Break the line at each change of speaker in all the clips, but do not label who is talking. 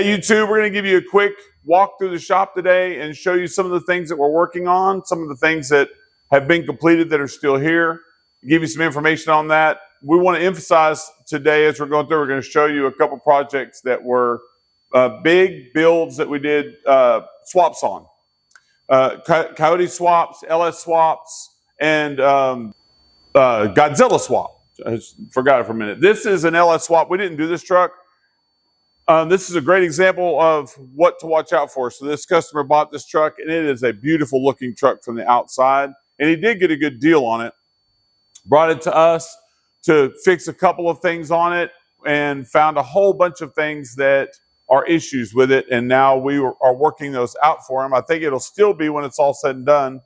YouTube, we're going to give you a quick walk through the shop today and show you some of the things that we're working on, some of the things that have been completed that are still here, give you some information on that. We want to emphasize today as we're going through, we're going to show you a couple projects that were big builds that we did swaps on. Coyote swaps, LS swaps, and Godzilla swap. I just forgot it for a minute. This is an LS swap. We didn't do this truck. This is a great example of what to watch out for. So this customer bought this truck, and it is a beautiful looking truck from the outside. And he did get a good deal on it. Brought it to us to fix a couple of things on it and found a whole bunch of things that are issues with it. And now we are working those out for him. I think it'll still be when it's all said and done,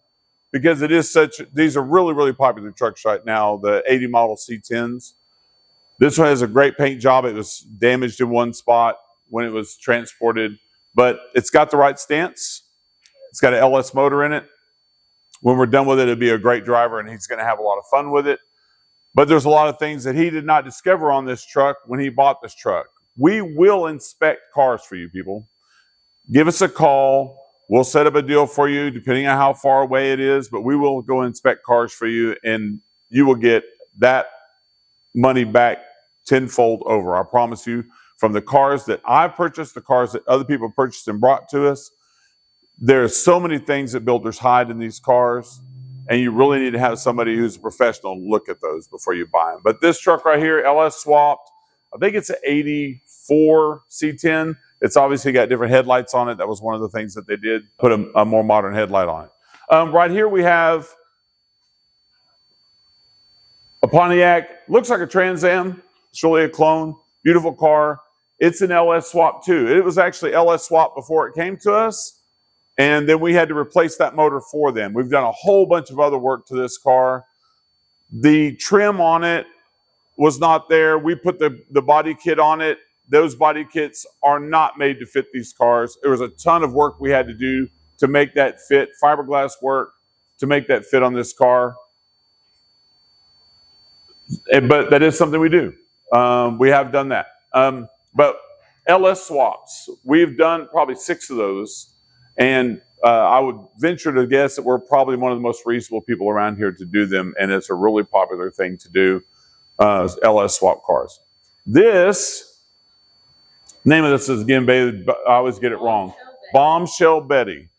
because it is these are really, really popular trucks right now, the 80 model C10s. This one has a great paint job. It was damaged in one spot when it was transported, but it's got the right stance. It's got an LS motor in it. When we're done with it, it'll be a great driver, and he's going to have a lot of fun with it. But there's a lot of things that he did not discover on this truck when he bought this truck. We will inspect cars for you, people. Give us a call. We'll set up a deal for you, depending on how far away it is, but we will go inspect cars for you, and you will get that money back tenfold over. I promise you, from the cars that I've purchased, the cars that other people purchased and brought to us, there's so many things that builders hide in these cars, and you really need to have somebody who's a professional look at those before you buy them. But this truck right here, LS swapped, I think it's an 84 C10. It's obviously got different headlights on it. That was one of the things that they did, put a more modern headlight on it. Right here we have a Pontiac, looks like a Trans Am. It's really a clone, beautiful car. It's an LS swap too. It was actually LS swap before it came to us, and then we had to replace that motor for them. We've done a whole bunch of other work to this car. The trim on it was not there. We put the body kit on it. Those body kits are not made to fit these cars. There was a ton of work we had to do to make that fit, fiberglass work to make that fit on this car. But that is something we do. We have done that. But LS swaps, we've done probably 6 of those. And I would venture to guess that we're probably one of the most reasonable people around here to do them. And it's a really popular thing to do, LS swap cars. This, name of this is, again, Bailey, I always get it wrong. Bombshell Betty.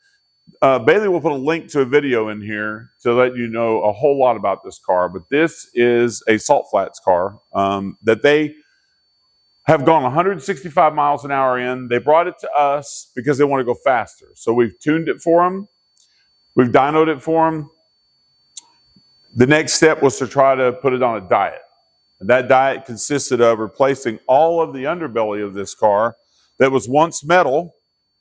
Bailey will put a link to a video in here to let you know a whole lot about this car, but this is a Salt Flats car that they have gone 165 miles an hour in. They brought it to us because they want to go faster. So we've tuned it for them. We've dynoed it for them. The next step was to try to put it on a diet. And that diet consisted of replacing all of the underbelly of this car that was once metal,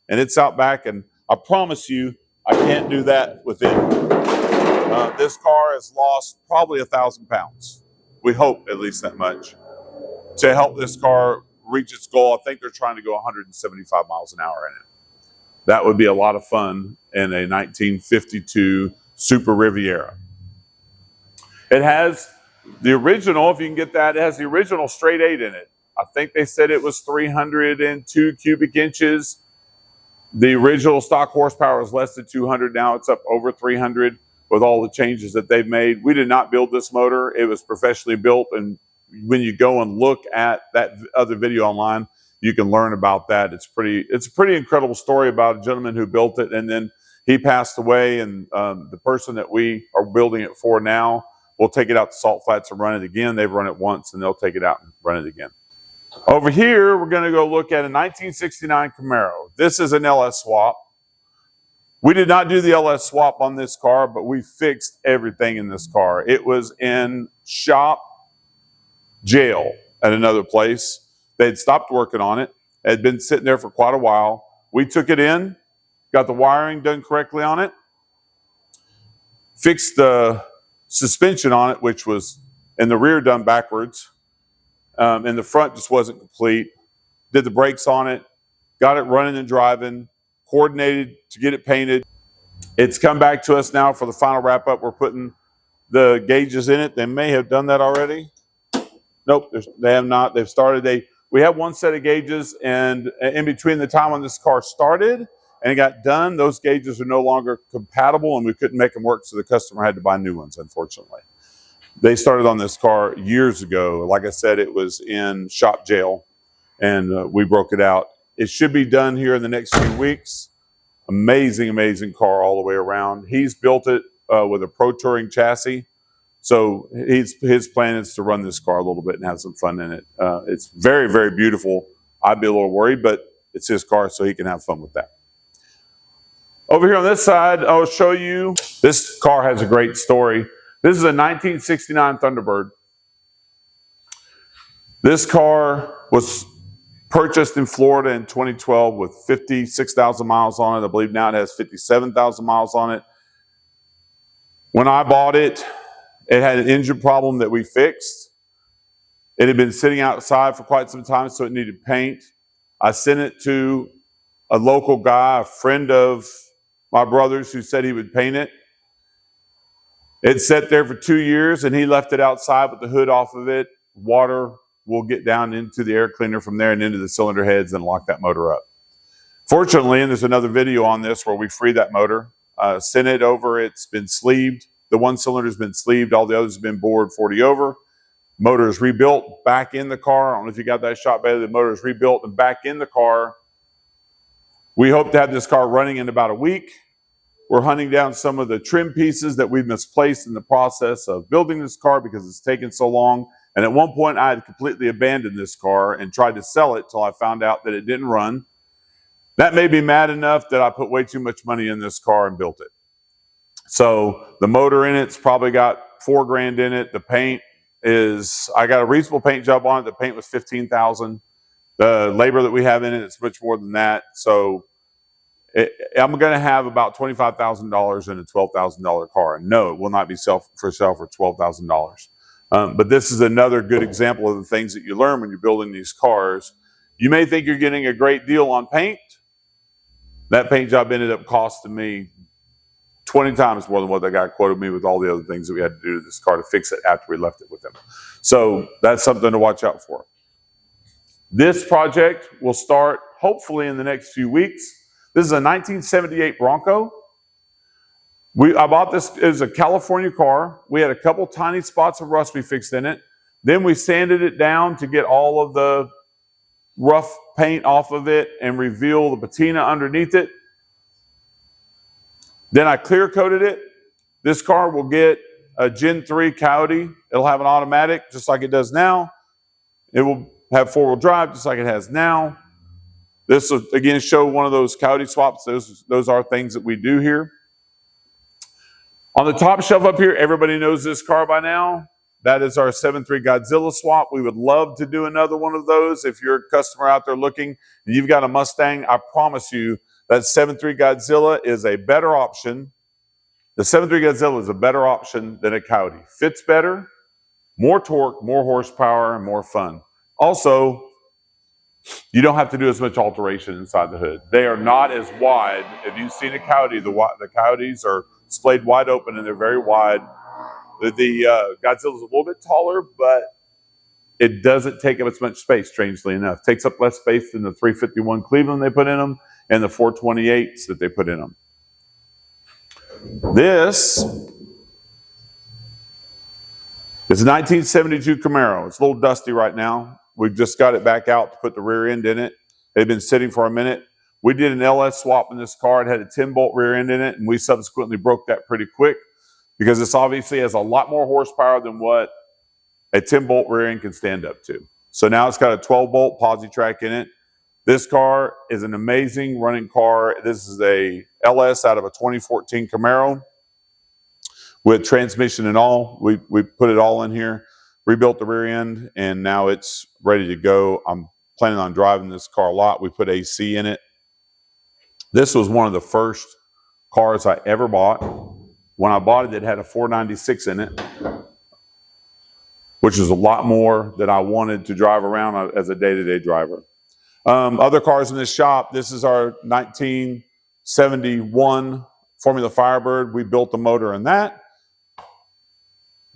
and it's out back, and I promise you, I can't do that with it. This car has lost probably 1,000 pounds. We hope at least that much to help this car reach its goal. I think they're trying to go 175 miles an hour in it. That would be a lot of fun in a 1952 Super Riviera. It has the original, if you can get that, it has the original straight 8 in it. I think they said it was 302 cubic inches. The original stock horsepower was less than 200. Now it's up over 300 with all the changes that they've made. We did not build this motor. It was professionally built. And when you go and look at that other video online, you can learn about that. It's a pretty incredible story about a gentleman who built it, and then he passed away, and the person that we are building it for now will take it out to Salt Flats and run it again. They've run it once, and they'll take it out and run it again. Over here, we're going to go look at a 1969 Camaro. This is an LS swap. We did not do the LS swap on this car, but we fixed everything in this car. It was in shop jail at another place. They had stopped working on it. It had been sitting there for quite a while. We took it in, got the wiring done correctly on it, fixed the suspension on it, which was in the rear done backwards. And the front just wasn't complete. Did the brakes on it, got it running and driving, coordinated to get it painted. It's come back to us now for the final wrap up. We're putting the gauges in it. They may have done that already. Nope, they have not. They've started. we had one set of gauges, and in between the time when this car started and it got done, those gauges are no longer compatible, and we couldn't make them work, so the customer had to buy new ones, unfortunately. They started on this car years ago. Like I said, it was in shop jail, and we broke it out. It should be done here in the next few weeks. Amazing, amazing car all the way around. He's built it with a Pro Touring chassis. So his plan is to run this car a little bit and have some fun in it. It's very, very beautiful. I'd be a little worried, but it's his car, so he can have fun with that. Over here on this side, I'll show you. This car has a great story. This is a 1969 Thunderbird. This car was purchased in Florida in 2012 with 56,000 miles on it. I believe now it has 57,000 miles on it. When I bought it, it had an engine problem that we fixed. It had been sitting outside for quite some time, so it needed paint. I sent it to a local guy, a friend of my brother's, who said he would paint it. It sat there for 2 years, and he left it outside with the hood off of it. Water will get down into the air cleaner from there and into the cylinder heads and lock that motor up. Fortunately, and there's another video on this where we free that motor, sent it over. It's been sleeved. The one cylinder has been sleeved. All the others have been bored 40 over. Motor is rebuilt back in the car. I don't know if you got that shot better. The motor is rebuilt and back in the car. We hope to have this car running in about a week. We're hunting down some of the trim pieces that we've misplaced in the process of building this car because it's taken so long. And at one point, I had completely abandoned this car and tried to sell it till I found out that it didn't run. That made me mad enough that I put way too much money in this car and built it. So the motor in it's probably got $4 grand in it. The paint is, I got a reasonable paint job on it. The paint was $15,000. The labor that we have in it is much more than that. So I'm going to have about $25,000 in a $12,000 car. And no, it will not be for sale for $12,000. But this is another good example of the things that you learn when you're building these cars. You may think you're getting a great deal on paint. That paint job ended up costing me 20 times more than what the guy quoted me with all the other things that we had to do to this car to fix it after we left it with him. So that's something to watch out for. This project will start hopefully in the next few weeks. This is a 1978 Bronco. I bought this as a California car. We had a couple tiny spots of rust we fixed in it. Then we sanded it down to get all of the rough paint off of it and reveal the patina underneath it. Then I clear coated it. This car will get a Gen 3 Coyote. It'll have an automatic just like it does now. It will have four-wheel drive just like it has now. This will again show one of those Coyote swaps. Those are things that we do here. On the top shelf up here, everybody knows this car by now. That is our 7.3 Godzilla swap. We would love to do another one of those. If you're a customer out there looking and you've got a Mustang, I promise you that 7.3 Godzilla is a better option. The 7.3 Godzilla is a better option than a Coyote. Fits better, more torque, more horsepower, and more fun. Also, you don't have to do as much alteration inside the hood. They are not as wide. If you've seen a Coyote, the Coyotes are splayed wide open and they're very wide. The Godzilla is a little bit taller, but it doesn't take up as much space, strangely enough. It takes up less space than the 351 Cleveland they put in them and the 428s that they put in them. This is a 1972 Camaro. It's a little dusty right now. We've just got it back out to put the rear end in it. They've been sitting for a minute. We did an LS swap in this car. It had a 10-bolt rear end in it, and we subsequently broke that pretty quick because this obviously has a lot more horsepower than what a 10-bolt rear end can stand up to. So now it's got a 12-bolt posi track in it. This car is an amazing running car. This is a LS out of a 2014 Camaro with transmission and all. We put it all in here, rebuilt the rear end, and now it's ready to go. I'm planning on driving this car a lot. We put AC in it. This was one of the first cars I ever bought. When I bought it, it had a 496 in it, which is a lot more than I wanted to drive around as a day-to-day driver. Other cars in this shop, this is our 1971 Formula Firebird. We built the motor in that.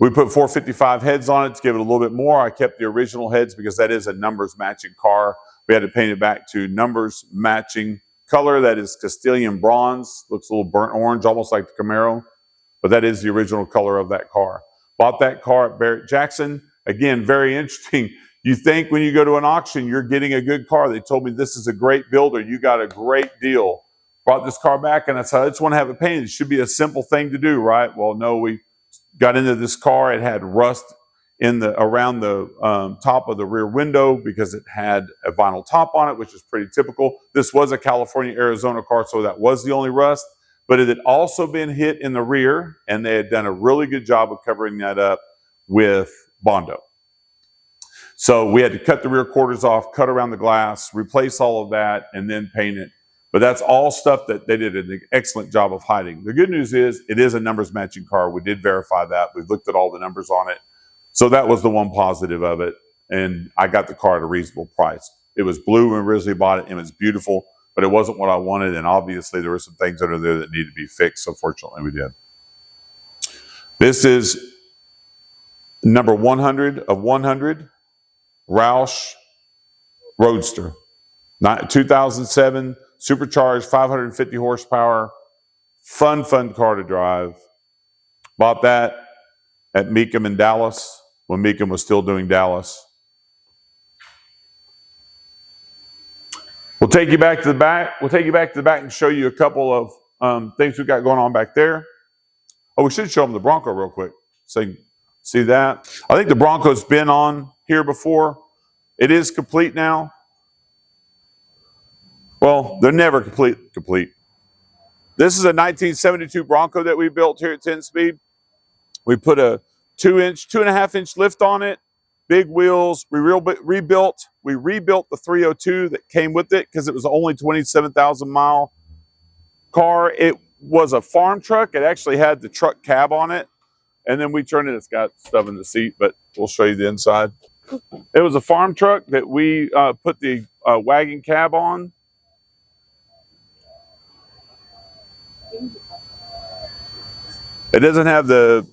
We put 455 heads on it to give it a little bit more. I kept the original heads because that is a numbers matching car. We had to paint it back to numbers matching color. That is Castilian bronze. Looks a little burnt orange, almost like the Camaro. But that is the original color of that car. Bought that car at Barrett-Jackson. Again, very interesting. You think when you go to an auction, you're getting a good car. They told me this is a great builder. You got a great deal. Brought this car back and I said, I just want to have it painted. It should be a simple thing to do, right? Well, no, we got into this car. It had rust around the top of the rear window because it had a vinyl top on it, which is pretty typical. This was a California, Arizona car, so that was the only rust. But it had also been hit in the rear, and they had done a really good job of covering that up with Bondo. So we had to cut the rear quarters off, cut around the glass, replace all of that, and then paint it. But that's all stuff that they did an excellent job of hiding. The good news is it is a numbers matching car. We did verify that. We've looked at all the numbers on it. So that was the one positive of it. And I got the car at a reasonable price. It was blue when we originally bought it, and it was beautiful, but it wasn't what I wanted. And obviously there were some things under there that needed to be fixed. So fortunately we did. This is number 100 of 100 Roush Roadster. 2007, supercharged, 550 horsepower. Fun car to drive. Bought that at Mecum in Dallas when Mecum was still doing Dallas. We'll take you back to the back. We'll take you back to the back and show you a couple of things we've got going on back there. Oh, we should show them the Bronco real quick so you can see that. I think the Bronco's been on here before. It is complete now. Well, they're never complete. This is a 1972 Bronco that we built here at Tinspeed. We put a 2.5-inch lift on it, big wheels. We rebuilt the 302 that came with it because it was only 27,000-mile car. It was a farm truck. It actually had the truck cab on it, and then we turned it. It's got stuff in the seat, but we'll show you the inside. It was a farm truck that we put the wagon cab on. It doesn't have the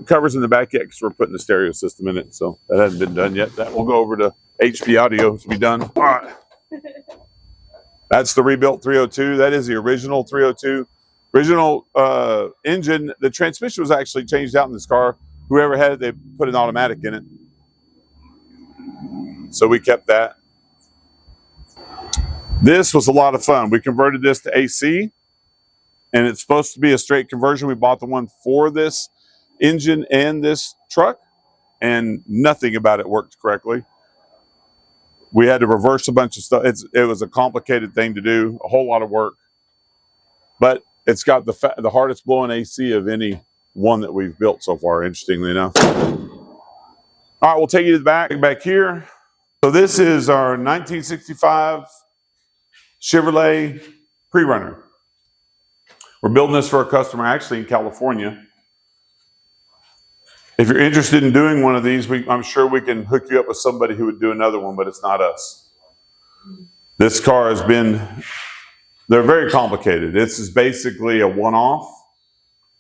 covers in the back yet because we're putting the stereo system in it, so that hasn't been done yet. That will go over to HP Audio to be done. All right. That's the rebuilt 302. That is the original 302. Original engine. The transmission was actually changed out in this car. Whoever had it, they put an automatic in it. So we kept that. This was a lot of fun. We converted this to AC, and it's supposed to be a straight conversion. We bought the one for this engine and this truck, and nothing about it worked correctly. We had to reverse a bunch of stuff. It was a complicated thing to do, a whole lot of work, but it's got the hardest blowing AC of any one that we've built so far, interestingly enough. All right, we'll take you to the back here. So this is our 1965 Chevrolet Pre-Runner. We're building this for a customer actually in California. If you're interested in doing one of these, I'm sure we can hook you up with somebody who would do another one, but it's not us. This car has been, they're very complicated. This is basically a one-off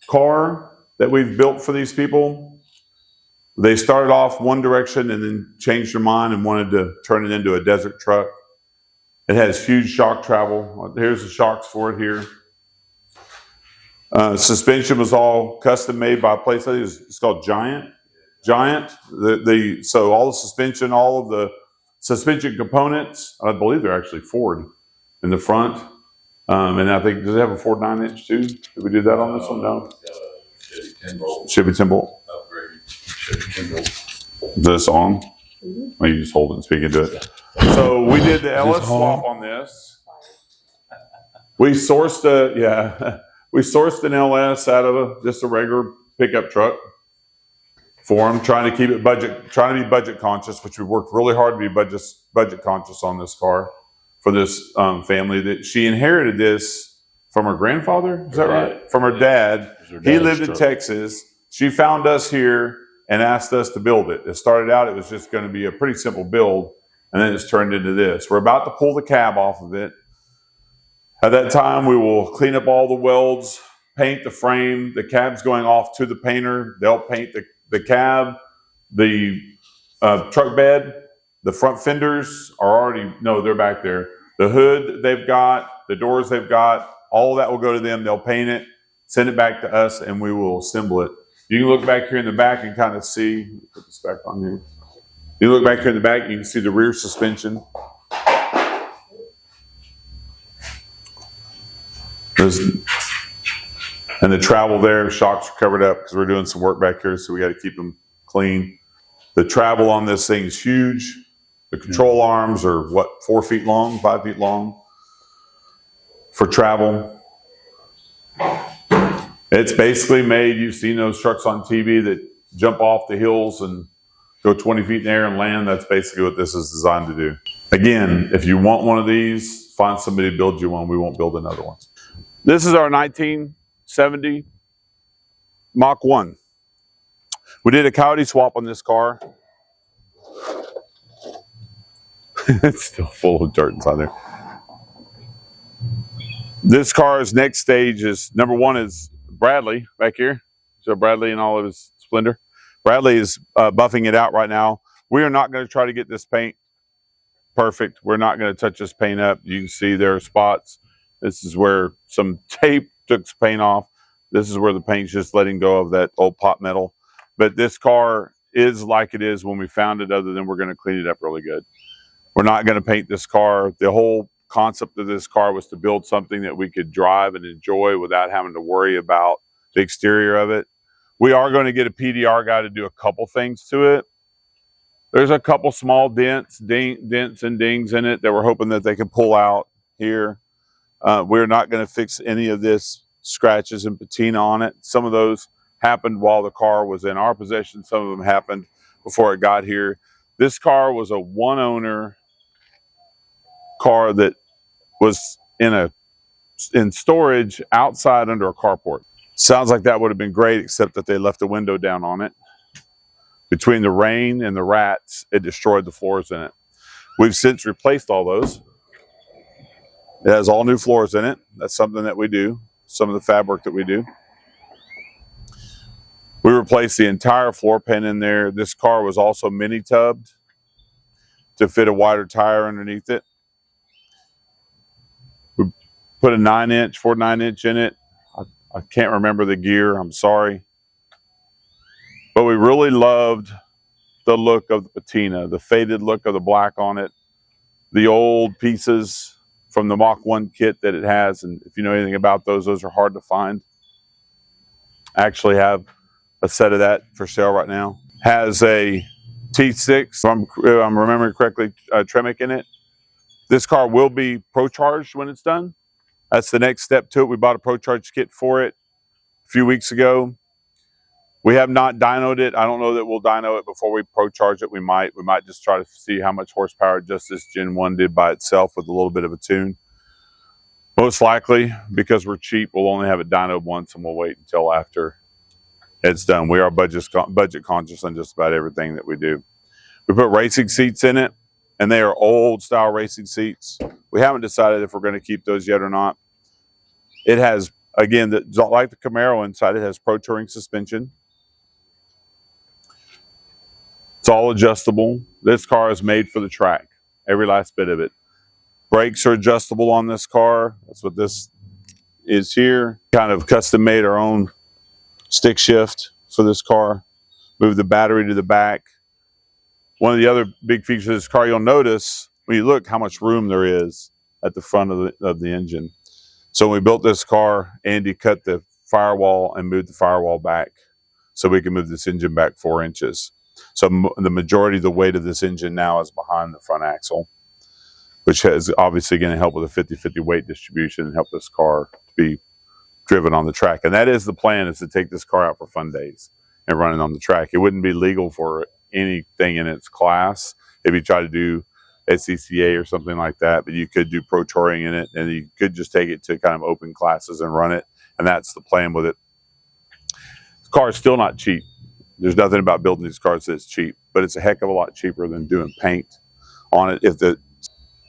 car that we've built for these people. They started off one direction and then changed their mind and wanted to turn it into a desert truck. It has huge shock travel. Here's the shocks for it here. Suspension was all custom made by a place. It's called Giant. So all the suspension, all of the suspension components, I believe they're actually Ford in the front. And I think, does it have a Ford 9-inch too? Did we do that on this one? No. Chevy 10-bolt. This on? Well, you just hold it and speak into it. So we did the LS swap on this. We sourced an LS out of just a regular pickup truck for them, trying to be budget conscious, which we worked really hard to be budget conscious on this car for this family. That she inherited this from her grandfather. Is that right? From her dad. He lived in Texas. She found us here and asked us to build it. It started out, it was just going to be a pretty simple build, and then it's turned into this. We're about to pull the cab off of it. At that time, we will clean up all the welds, paint the frame. The cab's going off to the painter. They'll paint the cab, the truck bed, the front fenders are already, no, they're back there. The hood they've got, the doors they've got, all that will go to them. They'll paint it, send it back to us, and we will assemble it. You can look back here in the back and kind of see, put this back on here. You look back here in the back, you can see the rear suspension. And the travel there, shocks are covered up because we're doing some work back here, so we got to keep them clean. The travel on this thing is huge. The control arms are, what, 4 feet long, 5 feet long for travel. It's basically made, you've seen those trucks on TV that jump off the hills and go 20 feet in the air and land. That's basically what this is designed to do. Again, if you want one of these, find somebody to build you one. We won't build another one. This is our 1970 Mach 1. We did a coyote swap on this car. It's still full of dirt inside there. This car's next stage is, number one is Bradley back here. So Bradley in all of his splendor. Bradley is buffing it out right now. We are not going to try to get this paint perfect. We're not going to touch this paint up. You can see there are spots. This is where some tape took some paint off. This is where the paint's just letting go of that old pot metal. But this car is like it is when we found it, other than we're going to clean it up really good. We're not going to paint this car. The whole concept of this car was to build something that we could drive and enjoy without having to worry about the exterior of it. We are going to get a PDR guy to do a couple things to it. There's a couple small dents and dings in it that we're hoping that they can pull out here. We're not going to fix any of this scratches and patina on it. Some of those happened while the car was in our possession. Some of them happened before it got here. This car was a one-owner car that was in storage outside under a carport. Sounds like that would have been great, except that they left the window down on it. Between the rain and the rats, it destroyed the floors in it. We've since replaced all those. It has all new floors in it. That's something that we do, some of the fab work that we do. We replaced the entire floor pan in there. This car was also mini tubbed to fit a wider tire underneath it. We put a 9-inch, Ford 9-inch in it. I can't remember the gear, I'm sorry. But we really loved the look of the patina, the faded look of the black on it, the old pieces from the Mach 1 kit that it has. And if you know anything about those are hard to find. I actually have a set of that for sale right now. Has a T6, if I'm remembering correctly, Tremec in it. This car will be pro-charged when it's done. That's the next step to it. We bought a pro-charge kit for it a few weeks ago. We have not dynoed it. I don't know that we'll dyno it before we pro-charge it. We might just try to see how much horsepower just this Gen 1 did by itself with a little bit of a tune. Most likely, because we're cheap, we'll only have it dynoed once and we'll wait until after it's done. We are budget conscious on just about everything that we do. We put racing seats in it, and they are old style racing seats. We haven't decided if we're going to keep those yet or not. It has, again, like the Camaro inside, it has Pro Touring suspension. It's all adjustable. This car is made for the track, every last bit of it. Brakes are adjustable on this car. That's what this is here. Kind of custom made our own stick shift for this car. Move the battery to the back. One of the other big features of this car, you'll notice when you look how much room there is at the front of the engine. So when we built this car, Andy cut the firewall and moved the firewall back so we can move this engine back 4 inches. So the majority of the weight of this engine now is behind the front axle, which is obviously going to help with a 50-50 weight distribution and help this car to be driven on the track. And that is the plan, is to take this car out for fun days and run it on the track. It wouldn't be legal for anything in its class if you try to do SCCA or something like that, but you could do pro touring in it, and you could just take it to kind of open classes and run it. And that's the plan with it. The car is still not cheap. There's nothing about building these cars that's cheap, but it's a heck of a lot cheaper than doing paint on it. If the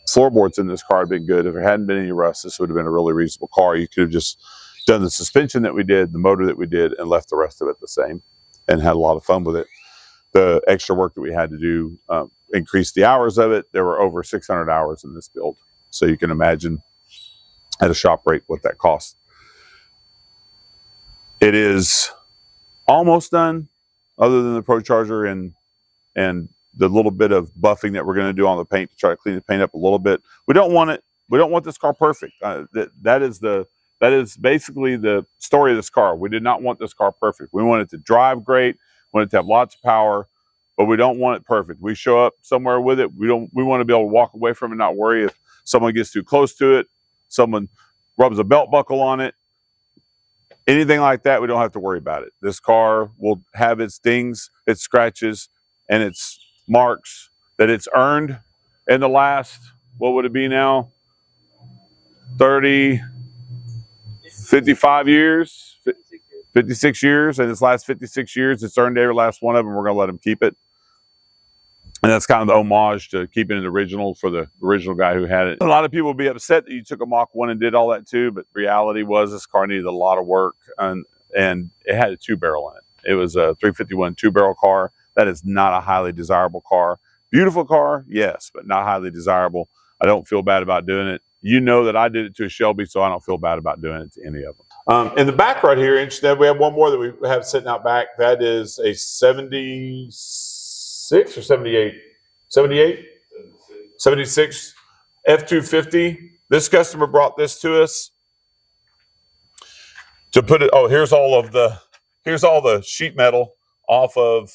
floorboards in this car had been good, if there hadn't been any rust, this would have been a really reasonable car. You could have just done the suspension that we did, the motor that we did, and left the rest of it the same. and had a lot of fun with it. The extra work that we had to do increased the hours of it. There were over 600 hours in this build. So you can imagine at a shop rate what that costs. It is almost done, other than the Pro Charger and the little bit of buffing that we're going to do on the paint to try to clean the paint up a little bit. We don't want it. We don't want this car perfect. That is basically the story of this car. We did not want this car perfect. We want it to drive great. We want it to have lots of power, but we don't want it perfect. We show up somewhere with it. We want to be able to walk away from it, not worry if someone gets too close to it, someone rubs a belt buckle on it, anything like that. We don't have to worry about it. This car will have its dings, its scratches, and its marks that it's earned in the last, what would it be now? 30, 55 years, 56 years. And its last 56 years, it's earned every last one of them. We're going to let him keep it. And that's kind of the homage to keeping it original for the original guy who had it. A lot of people will be upset that you took a Mach 1 and did all that too, but reality was this car needed a lot of work, and it had a 2-barrel in it. It was a 351 2-barrel car. That is not a highly desirable car. Beautiful car, yes, but not highly desirable. I don't feel bad about doing it. You know that I did it to a Shelby, so I don't feel bad about doing it to any of them. In the back right here, interesting, we have one more that we have sitting out back. That is a 76 or 78? 78? 76 F-250. This customer brought this to us to put it. Oh, here's all the sheet metal off of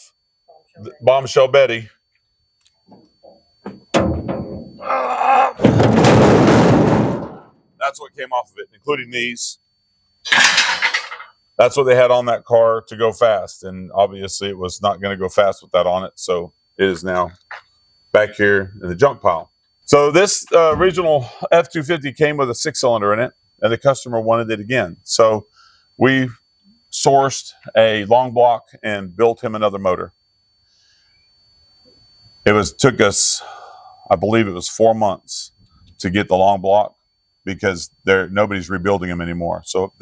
Bombshell Betty. That's what came off of it, including these. That's what they had on that car to go fast, and obviously it was not going to go fast with that on it, so it is now back here in the junk pile. So this original F-250 came with a 6-cylinder in it, and the customer wanted it again. So we sourced a long block and built him another motor. Took us, I believe it was 4 months to get the long block, because nobody's rebuilding them anymore. So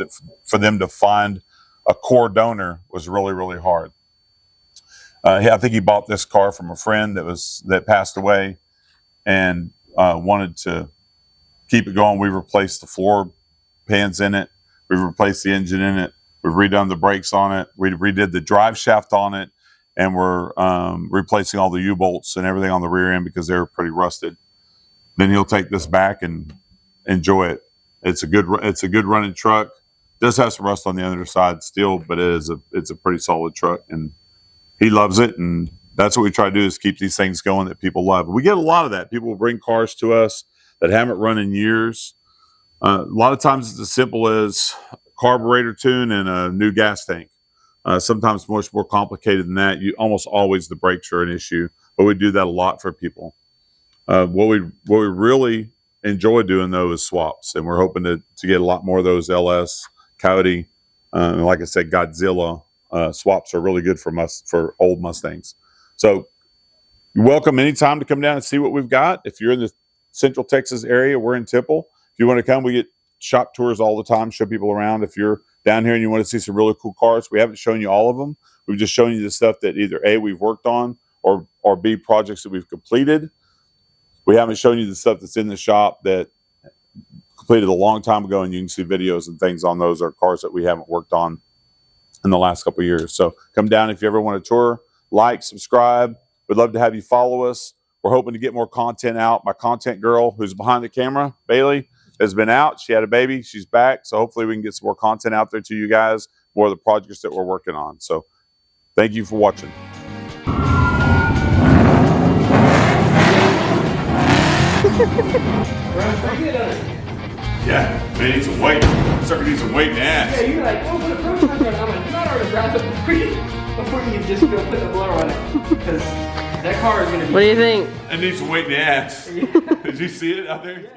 for them to find a core donor was really, really hard. I think he bought this car from a friend that passed away, and wanted to keep it going. We replaced the floor pans in it. We've replaced the engine in it. We've redone the brakes on it. We redid the drive shaft on it, and we're replacing all the U-bolts and everything on the rear end because they're pretty rusted. Then he'll take this back and enjoy it. It's a good running truck. Does have some rust on the underside still, but it's a pretty solid truck, and he loves it. And that's what we try to do, is keep these things going that people love. We get a lot of that. People will bring cars to us that haven't run in years. A lot of times it's as simple as carburetor tune and a new gas tank. Sometimes much more complicated than that. Almost always the brakes are an issue, but we do that a lot for people. What we really enjoy doing though is swaps, and we're hoping to get a lot more of those. LS, Coyote, and like I said, Godzilla swaps are really good for old Mustangs. So you're welcome anytime to come down and see what we've got. If you're in the Central Texas area, we're in Temple. If you want to come, we get shop tours all the time, show people around. If you're down here and you want to see some really cool cars, we haven't shown you all of them. We've just shown you the stuff that either A, we've worked on, or B, projects that we've completed. We haven't shown you the stuff that's in the shop that completed a long time ago, and you can see videos and things on those, or cars that we haven't worked on in the last couple of years. So come down if you ever want to tour, like, subscribe. We'd love to have you follow us. We're hoping to get more content out. My content girl who's behind the camera, Bailey, has been out. She had a baby. She's back. So hopefully we can get some more content out there to you guys, more of the projects that we're working on. So thank you for watching. Yeah, man, need some weight. Sucker needs some weight in the ass.
Yeah, you're like, oh, put a pro charger on it. I'm like, you gotta already grab it before you just go put the blower on it. Because that car is gonna be.
What do you think?
It needs some weight in the ass. Did you see it out there?